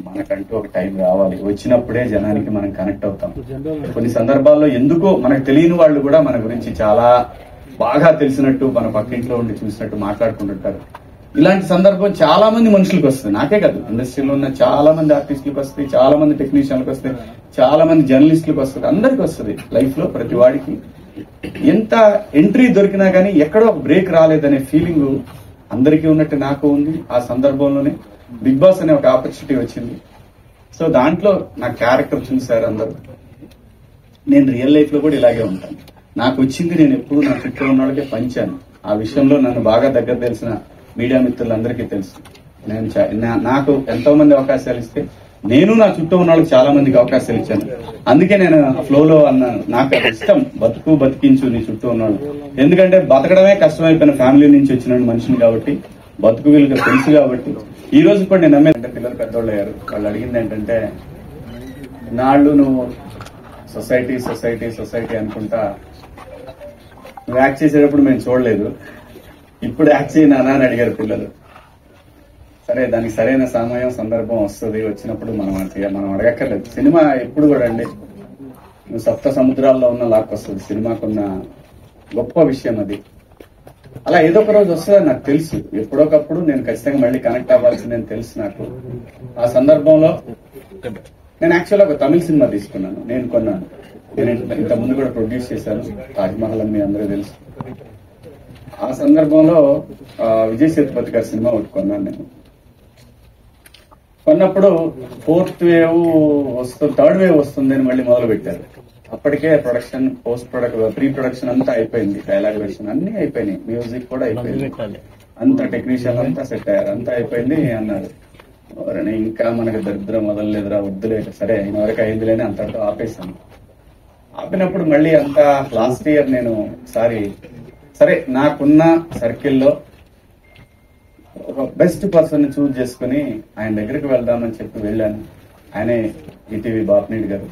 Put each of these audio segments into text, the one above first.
మనకంటూ ఒక టైం రావాలి, వచ్చినప్పుడే జనానికి మనం కనెక్ట్ అవుతాం. కొన్ని సందర్భాల్లో ఎందుకో మనకు తెలియని వాళ్ళు కూడా మన గురించి చాలా బాగా తెలిసినట్టు మన పక్కింట్లో ఉండి చూసినట్టు మాట్లాడుకుంటుంటారు. ఇలాంటి సందర్భం చాలా మంది మనుషులకు వస్తుంది, నాకే కాదు, ఇండస్ట్రీలో ఉన్న చాలా మంది ఆర్టిస్టులకు వస్తాయి, చాలా మంది టెక్నీషియన్లకు వస్తాయి, చాలా మంది జర్నలిస్టులకు వస్తుంది, అందరికి వస్తుంది. లైఫ్ లో ప్రతి వాడికి ఎంత ఎంట్రీ దొరికినా గానీ ఎక్కడో ఒక బ్రేక్ రాలేదనే ఫీలింగ్ అందరికీ ఉన్నట్టు నాకు ఉంది. ఆ సందర్భంలోనే బిగ్ బాస్ అనే ఒక ఆపర్చునిటీ వచ్చింది. సో దాంట్లో నా క్యారెక్టర్ చూశారు అందరూ. నేను రియల్ లైఫ్ లో కూడా ఇలాగే ఉంటాను. నాకు వచ్చింది నేను ఎప్పుడు నా చుట్టూ ఉన్న వాళ్ళకే పంచాను. ఆ విషయంలో నన్ను బాగా దగ్గర తెలిసిన మీడియా మిత్రులందరికీ తెలుసు. నాకు ఎంతో మంది అవకాశాలు ఇస్తే నేను నా చుట్టూ ఉన్న వాళ్ళకి చాలా మందికి అవకాశాలు ఇచ్చాను. అందుకే నేను ఫ్లోలో అన్నాను, నాకు అది ఇష్టం, బతికించు నీ చుట్టూ ఉన్నాడు. ఎందుకంటే బతకడమే కష్టమైపోయిన ఫ్యామిలీ నుంచి వచ్చిన మనిషిని కాబట్టి, బతుకు వీళ్ళకి తెలుసు కాబట్టి ఈ రోజు కూడా నేను నమ్మేదంటే పిల్లలు పెద్దోళ్ళు అయ్యారు. వాళ్ళు అడిగింది ఏంటంటే, నాళ్ళు నువ్వు సొసైటీ అనుకుంటా నువ్వు యాక్ట్ చేసేటప్పుడు మేము చూడలేదు, ఇప్పుడు యాక్ట్ చేయనా అని అడిగారు పిల్లలు. సరే, దానికి సరైన సమయం సందర్భం వస్తుంది, వచ్చినప్పుడు మనం అడగక్కర్లేదు. సినిమా ఎప్పుడు కూడా అండి, నువ్వు సప్త సముద్రాల్లో ఉన్న లాక్కొస్తుంది. సినిమాకున్న గొప్ప విషయం అది. అలా ఏదో ఒక రోజు వస్తుందని నాకు తెలుసు. ఎప్పుడోకప్పుడు నేను ఖచ్చితంగా మళ్ళీ కనెక్ట్ అవ్వాల్సిందని తెలుసు నాకు. ఆ సందర్భంలో నేను యాక్చువల్గా ఒక తమిళ సినిమా తీసుకున్నాను, నేను కొన్నాను. నేను ఇంత ముందు కూడా ప్రొడ్యూస్ చేశాను, తాజ్మహల్ అని మీ అందరూ తెలుసు. ఆ సందర్భంలో విజయ్ సేతుపతి గారి సినిమా ఒకటి కొన్నాను. నేను కొన్నప్పుడు థర్డ్ వేవ్ వస్తుంది అని మళ్ళీ మొదలు పెట్టారు. అప్పటికే ప్రొడక్షన్, ప్రీ ప్రొడక్షన్ అంతా అయిపోయింది, డైలాగ్ వెర్షన్ అన్ని అయిపోయినాయి, మ్యూజిక్ కూడా అయిపోయింది, అంతా టెక్నీషియన్ అంతా సెట్ అయ్యారు, అంతా అయిపోయింది అన్నారు. ఇంకా మనకి దరిద్రం మొదలలేదురా, వద్దులే, సరే అయిన వరకు అయిందిలేని అంతటితో ఆపేశాను. ఆపినప్పుడు మళ్ళీ అంతా లాస్ట్ ఇయర్ నేను సరే నాకున్న సర్కిల్లో ఒక బెస్ట్ పర్సన్ ని చూజ్ చేసుకుని ఆయన దగ్గరికి వెళ్దామని చెప్పి వెళ్ళాను. ఆయనే ఈటీవీ బాపినీడి గారు.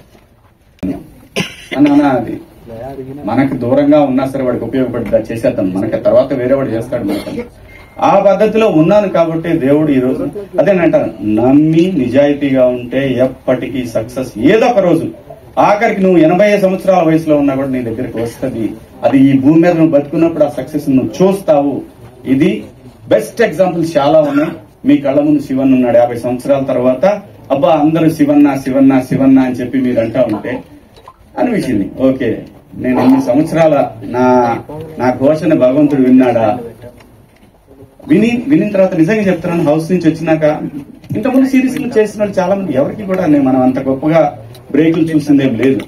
అన్నా, అది మనకు దూరంగా ఉన్నా సరే వాడికి ఉపయోగపడి చేసేద్దాం, మనకి తర్వాత వేరే వాడు చేస్తాడు మనకి. ఆ పద్ధతిలో ఉన్నాను కాబట్టి దేవుడు ఈ రోజు అదేనంటాను, నమ్మి నిజాయితీగా ఉంటే ఎప్పటికీ సక్సెస్ ఏదో ఒక రోజు, ఆఖరికి నువ్వు 80 సంవత్సరాల వయసులో ఉన్నా కూడా నీ దగ్గరికి వస్తుంది. అది ఈ భూమి మీద నువ్వు బతుకున్నప్పుడు ఆ సక్సెస్ నువ్వు చూస్తావు. ఇది బెస్ట్ ఎగ్జాంపుల్స్ చాలా ఉన్నాయి. మీ కళ్ళ ముందు శివన్ ఉన్నాడు 50 సంవత్సరాల తర్వాత. అబ్బా అందరూ శివన్న అని చెప్పి మీరు అంటా ఉంటే అనిపించింది, ఓకే నేను 8 సంవత్సరాల నా ఘోషణ భగవంతుడు విన్నాడా? వినిన తర్వాత నిజంగా చెప్తున్నాను, హౌస్ నుంచి వచ్చినాక ఇంతకుముందు సిరీస్ చేసిన చాలా మంది ఎవరికి కూడా మనం అంత గొప్పగా బ్రేకులు చూసిందేం లేదు.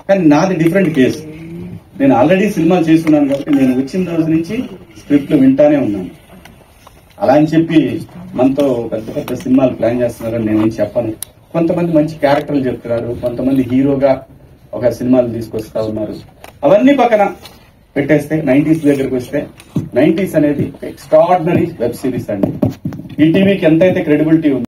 కానీ నాది డిఫరెంట్ కేసు. నేను ఆల్రెడీ సినిమాలు చేస్తున్నాను కాబట్టి నేను వచ్చిన రోజు నుంచి స్క్రిప్ట్లు వింటానే ఉన్నాను. అలా అని చెప్పి మనతో పెద్ద సినిమాలు ప్లాన్ చేస్తున్నారని నేనేం చెప్పను. కొంతమంది మంచి క్యారెక్టర్లు చెప్తున్నారు, కొంతమంది హీరోగా ఒక సినిమాలు తీసుకొస్తా ఉన్నారు. అవన్నీ పక్కన పెట్టేస్తే 90s దగ్గరకు వస్తే 90s అనేది ఎక్స్ట్రాడినరీ వెబ్ సిరీస్ అండి. ఈటీవీకి ఎంతైతే క్రెడిబిలిటీ ఉంది